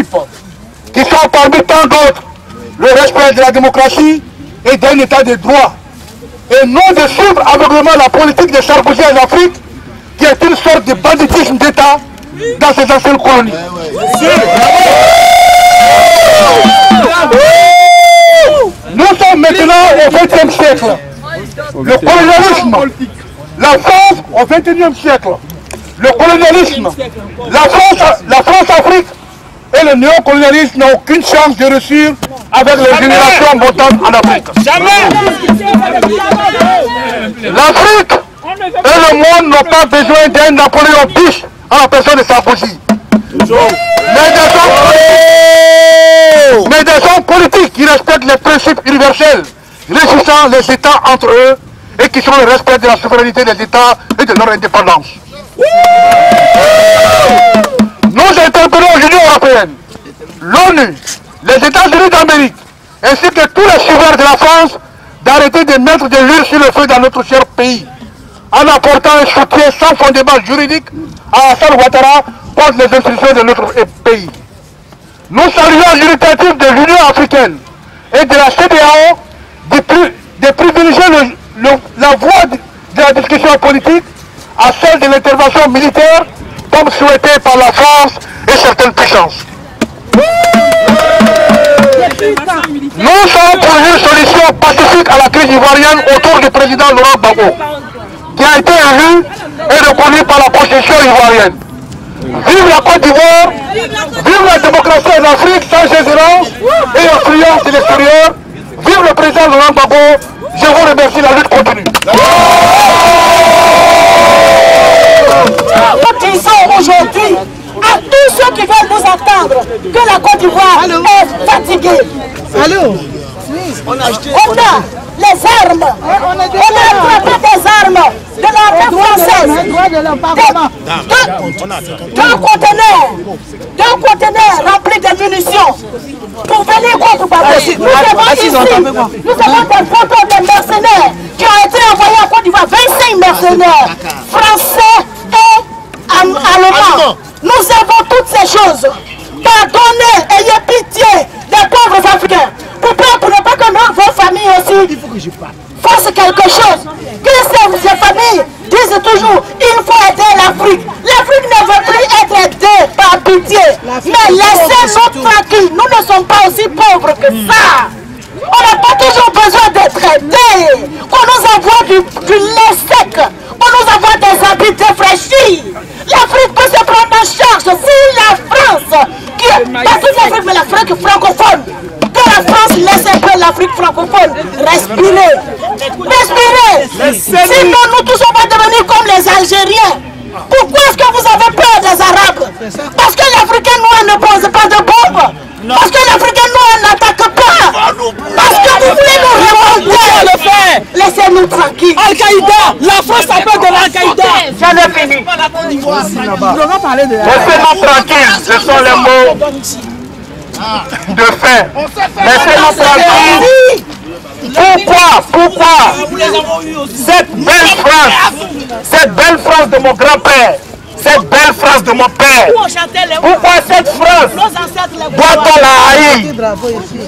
principes qui sont parmi tant d'autres le respect de la démocratie et d'un état de droit, et non de suivre aveuglément la politique de Sarkozy en Afrique, qui est une sorte de banditisme d'État dans ces anciennes colonies. Nous sommes maintenant au XXe siècle. Le colonialisme, la France au XXIe siècle. Le colonialisme, la France-Afrique et le néocolonialisme n'ont aucune chance de réussir avec les générations montantes en Afrique. Jamais! L'Afrique et le monde n'ont pas besoin d'un Napoléon Biche en la personne de Sarkozy. Mais des hommes politiques qui respectent les principes universels, régissant les États entre eux et qui sont le respect de la souveraineté des États et de leur indépendance. Nous interpellons l'Union européenne, l'ONU, les États-Unis d'Amérique, ainsi que tous les suiveurs de la France, d'arrêter de mettre de l'huile sur le feu dans notre cher pays, en apportant un soutien sans fondement juridique à Alassane Ouattara contre les institutions de notre pays. Nous saluons l'initiative de l'Union africaine et de la CEDEAO de privilégier la voie de la discussion politique à celle de l'intervention militaire, comme souhaité par la France et certaines puissances. Nous sommes pour une solution pacifique à la crise ivoirienne autour du président Laurent Gbagbo, qui a été élu et reconnu par la constitution ivoirienne. Vive la Côte d'Ivoire, vive la démocratie en Afrique sans ingérence et influence de l'extérieur. Vive le président Laurent Gbagbo. Je vous remercie, la lutte continue. Nous disons aujourd'hui à tous ceux qui veulent nous entendre que la Côte d'Ivoire est fatiguée. Allô? On a les armes, on a attrapé des armes de l'armée française, deux conteneurs remplis de munitions pour venir contre Gbagbo. Nous avons des photos de mercenaires qui ont été envoyés en Côte d'Ivoire, 25 mercenaires français et allemands. Nous avons toutes ces choses. Pardonnez, ayez pitié des pauvres Africains. Pour ne pas que vos familles aussi fassent quelque chose. Que ces familles disent toujours, il faut aider l'Afrique. L'Afrique ne veut plus être aidée par pitié. Mais laissez-nous tranquilles. Nous ne sommes pas aussi pauvres que ça. On n'a pas toujours besoin d'être aidés. On nous envoie du lait sec. On nous envoie des habits défraîchis. L'Afrique peut se prendre en charge. Si la France, pas toute l'Afrique, mais l'Afrique francophone, que la France laisse un peu l'Afrique francophone respirer. Respirer. Sinon, nous tous on va devenir comme les Algériens. Pourquoi est-ce que vous avez peur des Arabes? Parce que l'Africain noir ne pose pas de bombes. Parce que l'Africain noir n'attaque pas. Parce que vous voulez nous révolter. Laissez-nous tranquilles. Al-Qaïda, la France s'appelle de l'Al-Qaïda. J'en ai fini. Laissez-nous tranquilles, ce sont les mots de fin. Laissez-nous tranquilles. Pourquoi cette belle France de mon grand-père, cette belle France de mon père, pourquoi cette France doit-on la haïr?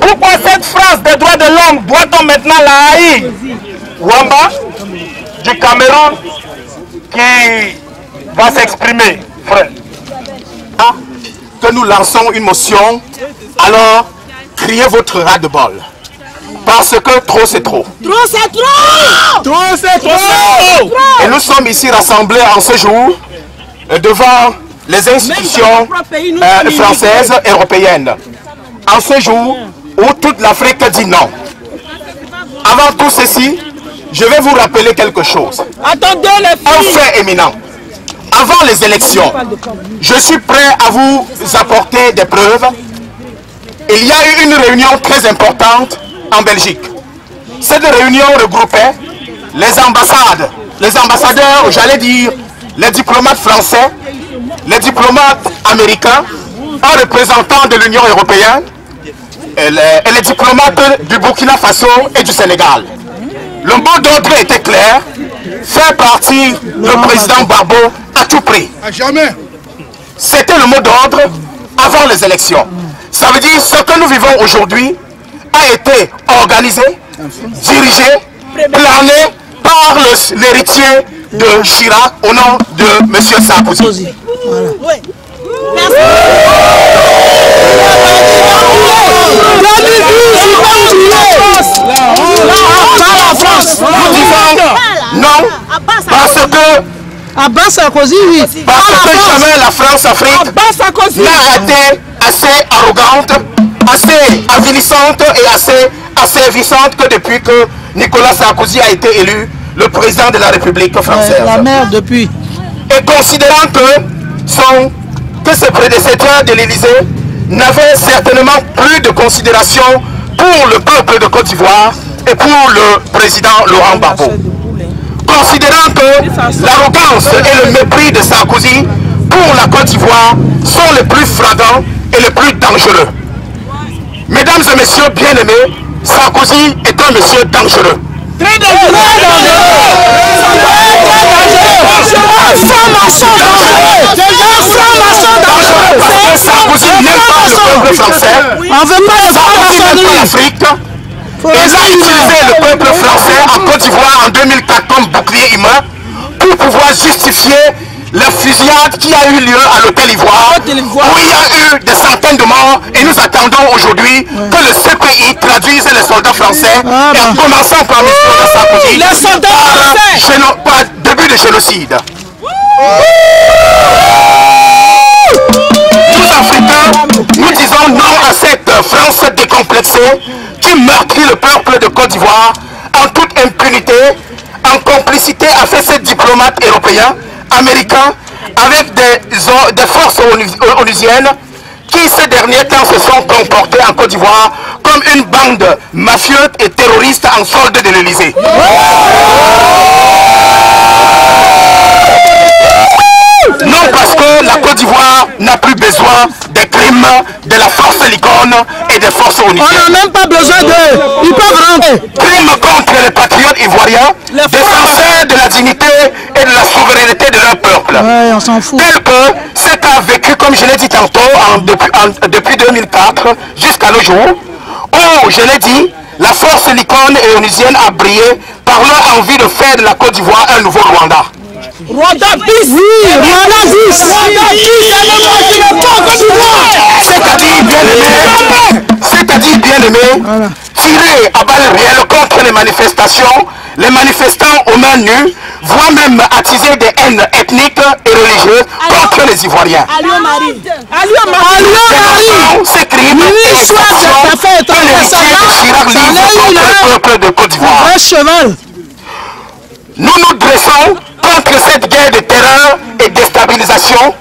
Pourquoi cette France des droits de l'homme doit-on maintenant la haïr? Wamba du Cameroun qui va s'exprimer, frère. Que nous lançons une motion, alors criez votre ras-de-bol. Parce que trop c'est trop. Trop c'est trop. Trop c'est trop. Et nous sommes ici rassemblés en ce jour devant les institutions françaises et européennes. En ce jour où toute l'Afrique dit non. Avant tout ceci, je vais vous rappeler quelque chose. Attendez les filles. Un fait éminent. Avant les élections, je suis prêt à vous apporter des preuves. Il y a eu une réunion très importante en Belgique. Cette réunion regroupait les ambassadeurs, j'allais dire, les diplomates français, les diplomates américains, un représentant de l'Union européenne et les diplomates du Burkina Faso et du Sénégal. Le mot d'ordre était clair, faire partir le président Gbagbo à tout prix. À jamais. C'était le mot d'ordre avant les élections. Ça veut dire ce que nous vivons aujourd'hui a été organisé, dirigé, plané par l'héritier de Chirac au nom de M. Sarkozy. Nous disons non parce que Abbas Sarkozy, oui. Parce que jamais la France-Afrique n'a été assez arrogante, assez avilissante et assez asservissante que depuis que Nicolas Sarkozy a été élu le président de la République française. La mère depuis. Et considérant que ses prédécesseurs de l'Élysée n'avaient certainement plus de considération pour le peuple de Côte d'Ivoire et pour le président Laurent Gbagbo. Considérant que l'arrogance et le mépris de Sarkozy pour la Côte d'Ivoire sont les plus flagrants et les plus dangereux. Mesdames et messieurs bien-aimés, Sarkozy est un monsieur dangereux. Très dangereux. Parce que Sarkozy n'aime pas le peuple français. On veut pas le Sarkozy l'Afrique. Et a utilisé le peuple français en Côte d'Ivoire en 2004 comme bouclier humain pour pouvoir justifier la fusillade qui a eu lieu à l'hôtel Ivoire, où il y a eu des centaines de morts et nous attendons aujourd'hui que le CPI traduise les soldats français et en commençant par les soldats Sarkozy, les soldats français par début de génocide. Nous Africains, nous disons non à cette France décomplexée qui meurtrit le peuple de Côte d'Ivoire en toute impunité, en complicité avec ces diplomates européens, américains, avec des forces onusiennes qui ces derniers temps se sont comportés en Côte d'Ivoire comme une bande mafieuse et terroriste en solde de l'Élysée. Non parce que la Côte d'Ivoire n'a plus besoin des crimes de la force Licorne et des forces onusiennes. On n'a même pas besoin d'eux. Ils peuvent rentrer. Crimes contre les patriotes ivoiriens, défenseurs de la dignité et de la souveraineté de leur peuple. Ouais, on s'en fout. Tel que ce qu'a vécu, comme je l'ai dit tantôt, depuis 2004 jusqu'à nos jours, où, je l'ai dit, la force Licorne et onusienne a brillé par leur envie de faire de la Côte d'Ivoire un nouveau Rwanda. Rwanda bis. Oui, Rwanda bis. C'est-à-dire bien aimé, tirer à balles réelles contre les manifestations, les manifestants aux mains nues, voire même attiser des haines ethniques et religieuses contre les Ivoiriens. Ces crimes et exactions que l'héritier de Chirac livre contre le peuple de Côte d'Ivoire. Nous nous dressons contre cette guerre de terreur et de déstabilisation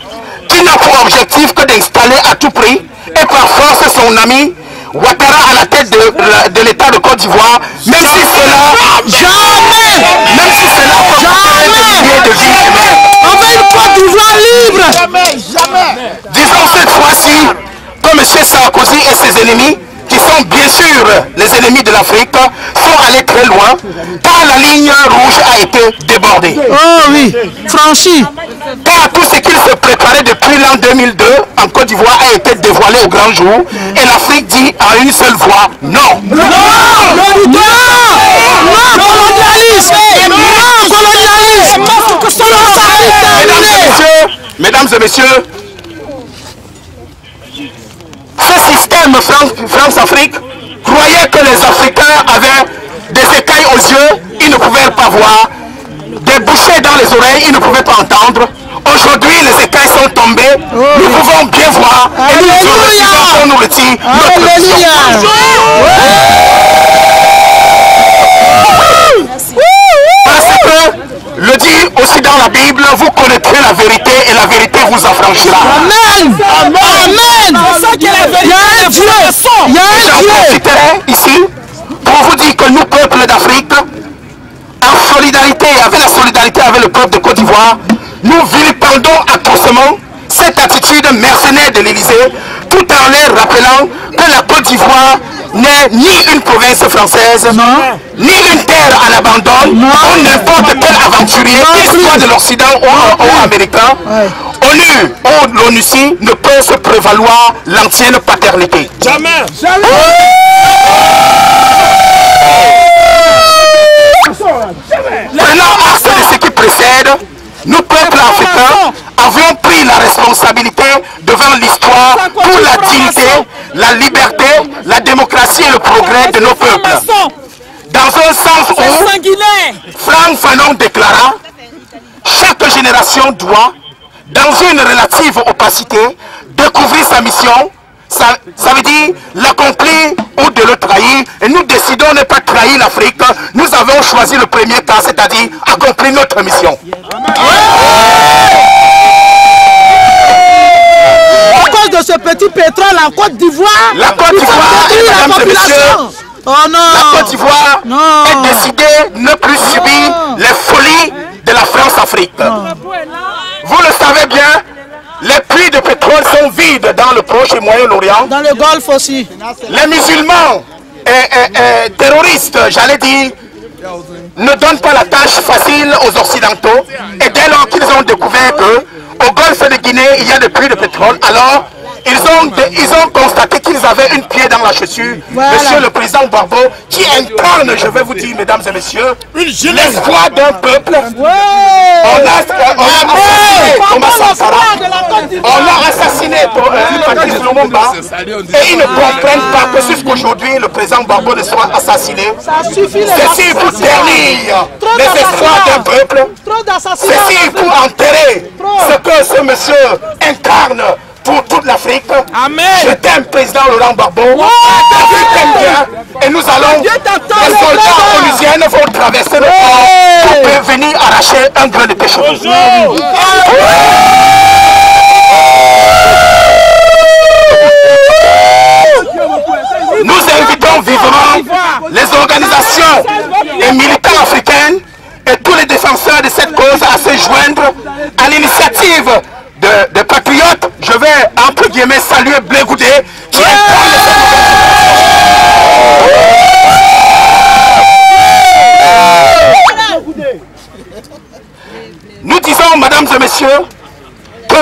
qui n'a pour objectif que d'installer à tout prix et par force son ami Ouattara à la tête de l'État de Côte d'Ivoire, même si cela provoquerait des milliers de vies humaines. On veut une Côte d'Ivoire libre. Disons cette fois-ci que M. Sarkozy et ses ennemis, qui sont bien sûr les ennemis de l'Afrique, sont allés très loin, car la ligne rouge a été débordée. Oh oui, franchi. Car tout ce qu'il se préparait depuis l'an 2002 en Côte d'Ivoire a été dévoilé au grand jour, et l'Afrique dit à une seule voix non. Non, colonialisme. Mesdames et messieurs, ce système France-Afrique croyait que les Africains avaient des écailles aux yeux, ils ne pouvaient pas voir, des bouchées dans les oreilles, ils ne pouvaient pas entendre. Aujourd'hui, les écailles sont tombées, nous pouvons bien voir et nous refusons qu'on nous retire notre vision. Parce que, le dit aussi dans la Bible, vous connaîtrez la vérité et la vérité vous affranchira. Amen. Amen. Il y a un Dieu. Il y a un Dieu. J'en profiterai ici pour vous dire que nous, peuple d'Afrique, en solidarité, avec la solidarité avec le peuple de Côte d'Ivoire, nous vilipendons atrocement cette attitude mercenaire de l'Élysée, tout en leur rappelant que la Côte d'Ivoire n'est ni une province française, ni une terre à l'abandon, où n'importe quel aventurier, qu'il soit de l'Occident ou américain, ONU ou l'ONUCI ne peut se prévaloir l'ancienne paternité. Jamais. Prenant acte de ce qui précède, nous, peuple africain, avions pris la responsabilité devant l'histoire pour la dignité, la liberté, la démocratie et le progrès de nos peuples. Dans un sens où Franck Fanon déclara, chaque génération doit, dans une relative opacité, découvrir sa mission. Ça veut dire l'accomplir ou de le trahir. Et nous décidons de ne pas trahir l'Afrique. Nous avons choisi le premier cas, c'est-à-dire accomplir notre mission. À cause de ce petit pétrole en Côte d'Ivoire, la Côte d'Ivoire, mesdames et messieurs, la Côte d'Ivoire est décidée de ne plus subir les folies de la France-Afrique. Vous le savez bien, les puits de pétrole sont vides dans le Proche et Moyen-Orient. Dans le Golfe aussi. Les musulmans et terroristes, j'allais dire, ne donnent pas la tâche facile aux Occidentaux. Et dès lors qu'ils ont découvert qu'au Golfe de Guinée, il y a des puits de pétrole, alors ils ont constaté qu'ils avaient une pierre dans la chaussure. Voilà. Monsieur le président Gbagbo, qui incarne, je vais vous dire, mesdames et messieurs, l'espoir d'un peuple. On a assassiné Patrice Lumumba et ils ne comprennent pas que jusqu'aujourd'hui le président Gbagbo ne soit assassiné. Ceci pour ternir les espoirs d'un peuple. Ceci pour enterrer ce que ce monsieur incarne pour toute l'Afrique. Je t'aime, président Laurent Gbagbo. Je t'aime bien. Et nous allons, les soldats onusiens vont traverser le port pour venir arracher un grain de péché. Nous invitons vivement les organisations et militants africaines et tous les défenseurs de cette cause à se joindre à l'initiative de patriotes. Je vais entre guillemets saluer Blé Goudé qui Nous disons, mesdames et messieurs, que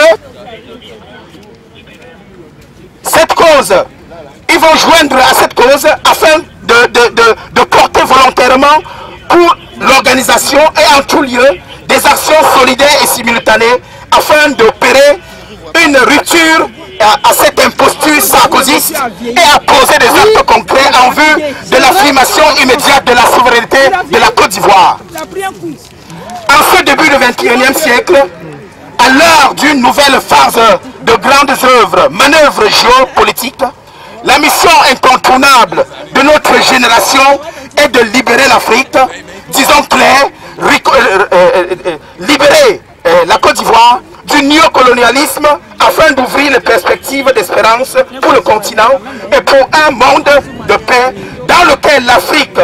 cette cause, ils vont joindre à cette cause afin de porter volontairement pour l'organisation et en tout lieu des actions solidaires et simultanées afin d'opérer une rupture à cette imposture sarkozyste et à poser des actes concrets en vue de l'affirmation immédiate de la souveraineté de la Côte d'Ivoire. En ce début du XXIe siècle, à l'heure d'une nouvelle phase de grandes œuvres, manœuvres géopolitiques, la mission incontournable de notre génération est de libérer l'Afrique, disons clair, libérer la Côte d'Ivoire du néocolonialisme afin d'ouvrir les perspectives d'espérance pour le continent et pour un monde de paix dans lequel l'Afrique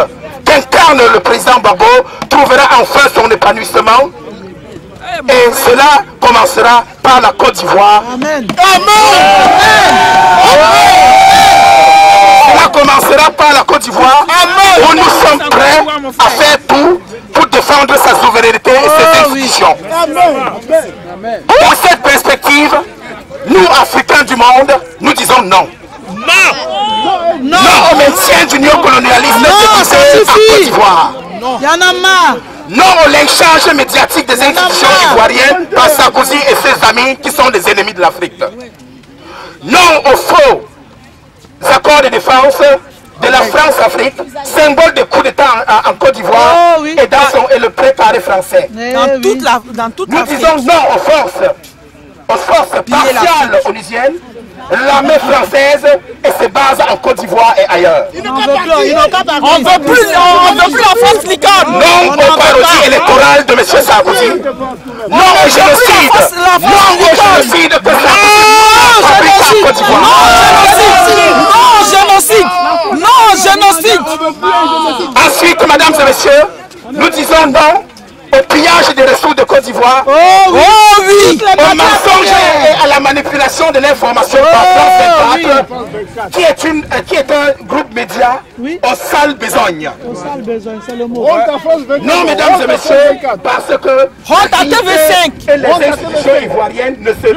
qu'incarne le président Gbagbo trouvera enfin son épanouissement. Et cela commencera par la Côte d'Ivoire. Amen. Cela commencera par la Côte d'Ivoire où nous sommes prêts à faire tout pour défendre sa souveraineté et ses institutions. Pour cette perspective, nous, Africains du monde, nous disons non. Non au maintien du néocolonialisme en Côte d'Ivoire. Il y en a marre. Non au lynchage médiatique des institutions ivoiriennes par Sarkozy et ses amis qui sont des ennemis de l'Afrique. Non aux faux accords de défense de la France-Afrique, symbole de coup d'État en Côte d'Ivoire et le préparé français. Dans toute nous disons non aux forces partiales onusiennes, l'armée française et ses bases en Côte d'Ivoire et ailleurs. On ne veut plus la France licorne. Non aux parodies électorales de M. Sarkozy. Non au génocide. Non au génocide que Sarkozy en Côte d'Ivoire. Non, génocide. Ensuite, mesdames et messieurs, nous disons non au pillage des ressources de Côte d'Ivoire, au mensonge et à la manipulation de l'information par France 24, qui est un groupe média aux sales besognes. C'est le mot. Non, mesdames et messieurs, parce que honte à TV5 et les institutions population ivoirienne ne se